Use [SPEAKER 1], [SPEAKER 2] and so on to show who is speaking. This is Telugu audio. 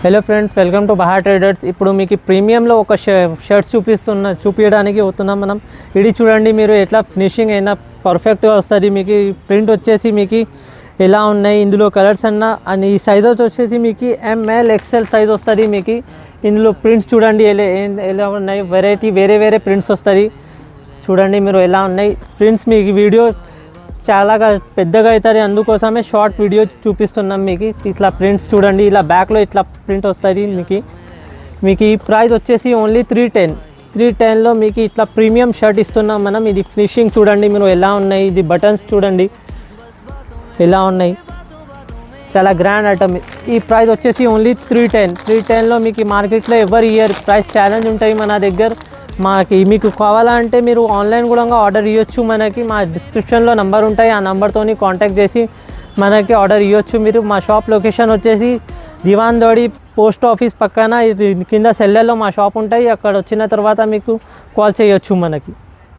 [SPEAKER 1] Hello friends, welcome to Bahar traders. ఇప్పుడు మీకు ప్రీమియంలో ఒక షర్ట్స్ చూపించడానికి అవుతున్నాం మనం. ఇది చూడండి, మీరు ఎట్లా ఫినిషింగ్ అయినా పర్ఫెక్ట్గా వస్తుంది. మీకు ప్రింట్ వచ్చేసి మీకు ఎలా ఉన్నాయి, ఇందులో కలర్స్ అని ఈ సైజెస్ వచ్చేసి మీకు ML XL సైజ్ వస్తుంది. మీకు ఇందులో ప్రింట్స్ చూడండి ఎలా ఉన్నాయి, వేరే ప్రింట్స్ వస్తుంది. చూడండి మీరు ఎలా ఉన్నాయి ప్రింట్స్. మీకు వీడియో చాలా పెద్దగా అవుతుంది, అందుకోసమే షార్ట్ వీడియో చూపిస్తున్నాం మీకు. ఇట్లా ప్రింట్స్ చూడండి, ఇలా బ్యాక్లో ఇట్లా ప్రింట్ వస్తుంది. మీకు ఈ ప్రైస్ వచ్చేసి ఓన్లీ 310లో మీకు ఇట్లా ప్రీమియం షర్ట్ ఇస్తున్నాం మనం. ఇది ఫినిషింగ్ చూడండి మీరు ఎలా ఉన్నాయి, ఇది బటన్స్ చూడండి ఎలా ఉన్నాయి, చాలా గ్రాండ్ ఐటమ్. ఈ ప్రైస్ వచ్చేసి ఓన్లీ 310లో మీకు మార్కెట్లో ఎవరి ఇయర్ ప్రైస్ ఛాలెంజ్ ఉంటాయి మన దగ్గర. మీకు కావాలంటే మీరు ఆన్లైన్ కూడా ఆర్డర్ ఇవ్వచ్చు. మనకి మా డిస్క్రిప్షన్లో నెంబర్ ఉంటాయి, ఆ నెంబర్తో కాంటాక్ట్ చేసి మనకి ఆర్డర్ ఇవ్వచ్చు. మీరు మా షాప్ లొకేషన్ వచ్చేసి దివాన్దోడి పోస్ట్ ఆఫీస్ పక్కన కింద సెల్లెల్లో మా షాప్ ఉంటాయి. అక్కడ వచ్చిన తర్వాత మీకు కాల్ చేయొచ్చు మనకి.